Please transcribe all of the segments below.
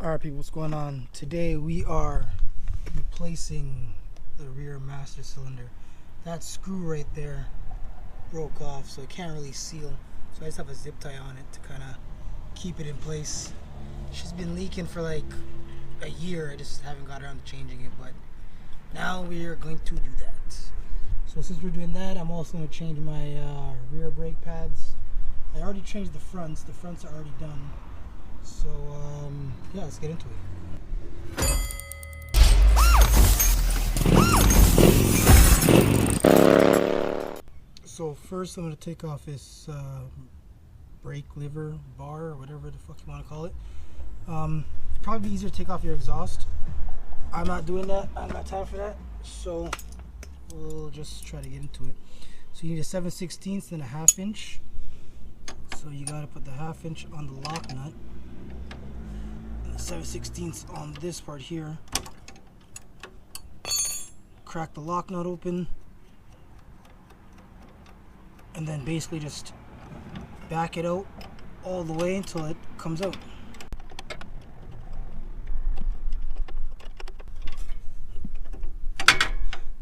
Alright people, what's going on? Today we are replacing the rear master cylinder. That screw right there broke off, so it can't really seal. So I just have a zip tie on it to kind of keep it in place. She's been leaking for like a year. I just haven't got around to changing it, but now we are going to do that. So since we're doing that, I'm also going to change my rear brake pads. I already changed the fronts. The fronts are already done. So yeah, let's get into it. So first I'm going to take off this brake lever bar, or whatever the fuck you want to call it. It'd probably be easier to take off your exhaust. I'm not doing that. I don't got time for that. So we'll just try to get into it. So you need a 7/16 and a 1/2 inch. So you got to put the 1/2 inch on the lock nut. 7/16 on this part here. Crack the lock nut open, and then basically just back it out all the way until it comes out.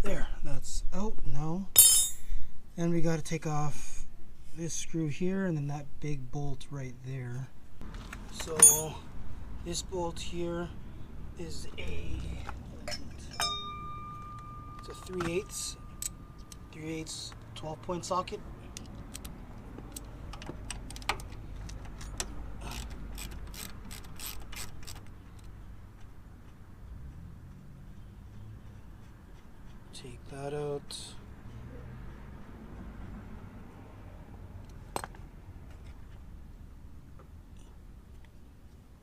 There, that's out now. And we got to take off this screw here and then that big bolt right there. So this bolt here is it's a 3/8 12-point socket. Take that out.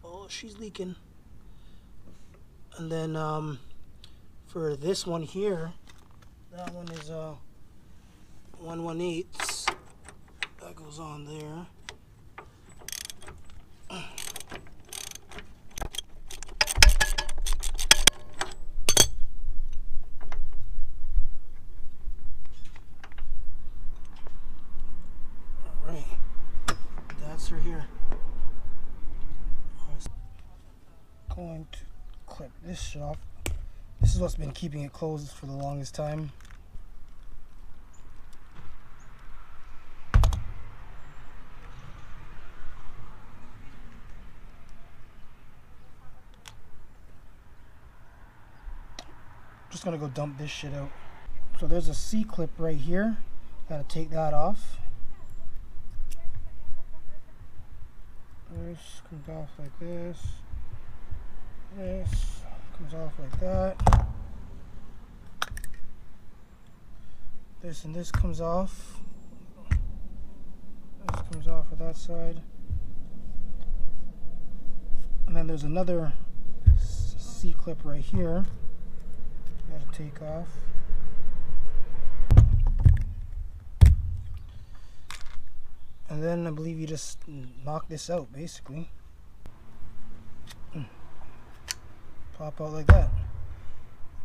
Oh, she's leaking. And then for this one here, that one is 1/1/8. That goes on there. Alright, that's her here. Going to clip this shit off. This is what's been keeping it closed for the longest time. Just gonna go dump this shit out. So there's a C-clip right here. Gotta take that off. This comes off like this. This comes off like that. This and this comes off. This comes off of that side. And then there's another C-clip right here. Gotta take off. And then I believe you just knock this out basically. Pop out like that.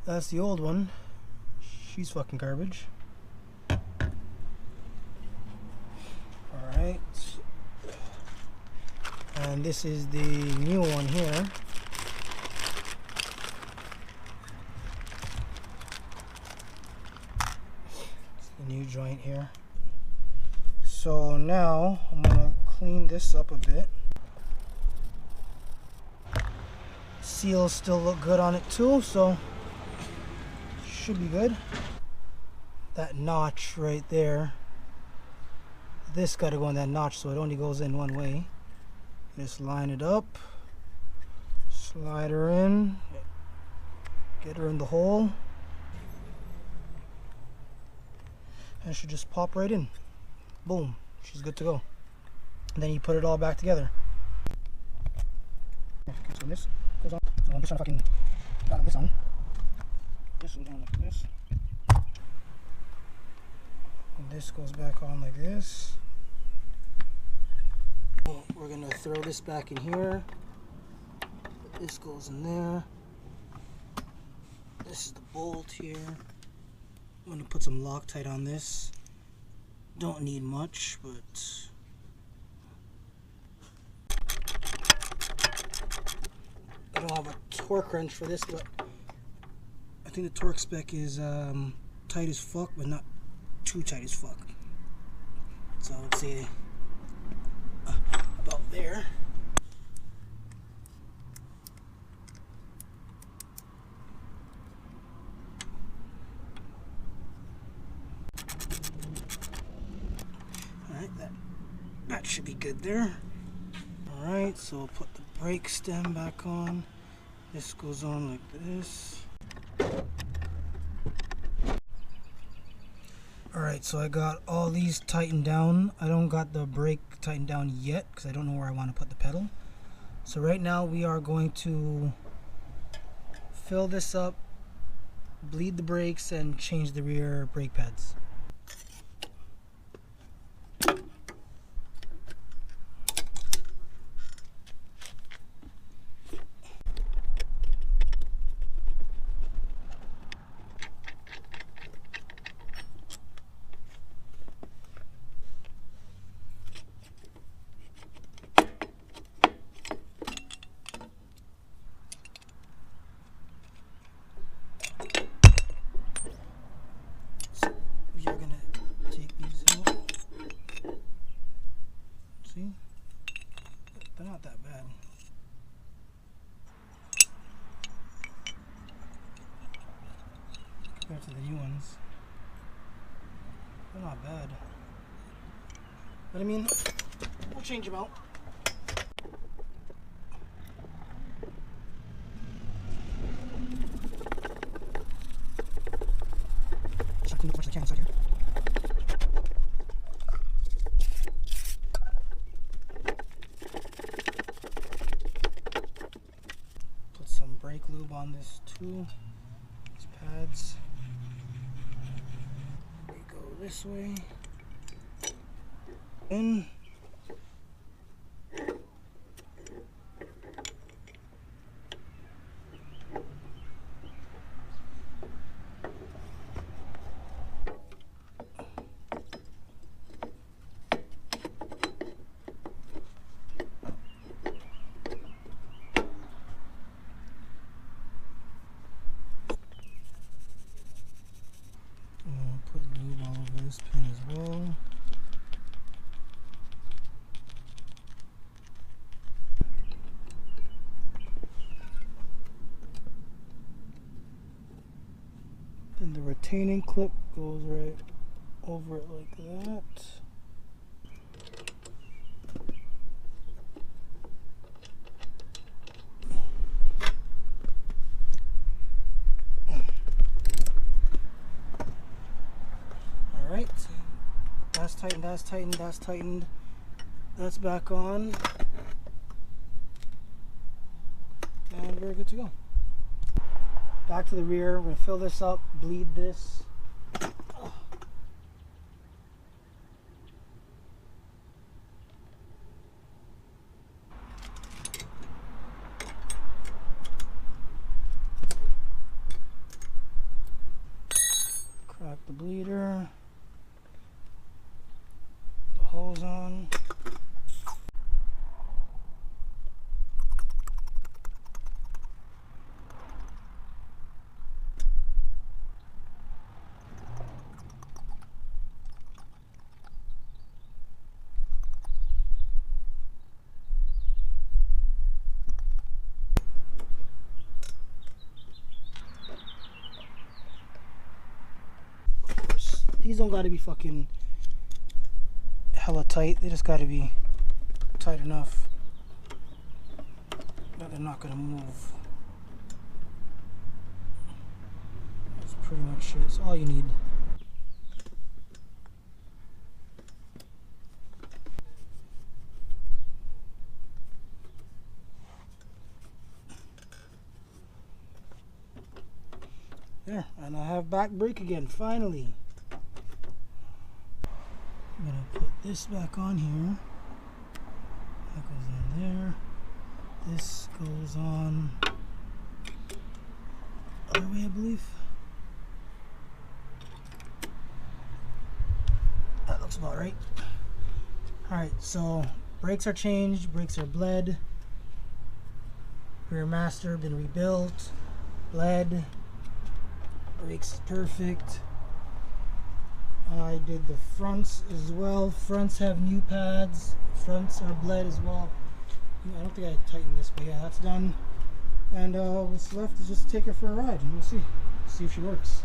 That's the old one. She's fucking garbage. Alright. And this is the new one here. It's the new joint here. So now I'm gonna clean this up a bit. Seals still look good on it too, so should be good. That notch right there, this got to go in that notch so it only goes in one way. Just line it up, slide her in, get her in the hole, and it should just pop right in. Boom, she's good to go. And then you put it all back together. So this goes on. So I'm just trying to fucking down this on. This goes on like this. And this goes back on like this. We're gonna throw this back in here. This goes in there. This is the bolt here. I'm gonna put some Loctite on this. Don't need much, but I don't have a torque wrench for this, but I think the torque spec is tight as fuck, but not too tight as fuck. So I would say about there. Alright, that should be good there. Alright, so we'll put the brake stem back on. This goes on like this. Alright, so I got all these tightened down. I don't got the brake tightened down yet because I don't know where I want to put the pedal. So right now we are going to fill this up, bleed the brakes, and change the rear brake pads. They're not that bad. Compared to the new ones. They're not bad. But I mean, we'll change them out. I'll clean up as much as I can inside here. Brake lube on this too. These pads. We go this way. In. Put lube all over this pin as well. Then the retaining clip goes right over it like that. Alright, that's tightened, that's tightened, that's tightened. That's back on. And we're good to go. Back to the rear, we're going to fill this up, bleed this. Crack the bleeder. The hose on. These don't gotta be fucking hella tight. They just gotta be tight enough that they're not gonna move. That's pretty much it. That's all you need. There, and I have back brake again, finally. I'm gonna put this back on here. That goes on there. This goes on other way, I believe. That looks about right. Alright, so brakes are changed, brakes are bled. Rear master been rebuilt, bled, brakes perfect. I did the fronts as well. Fronts have new pads. Fronts are bled as well. I don't think I tightened this, but yeah, that's done. And what's left is just take her for a ride, and we'll see if she works.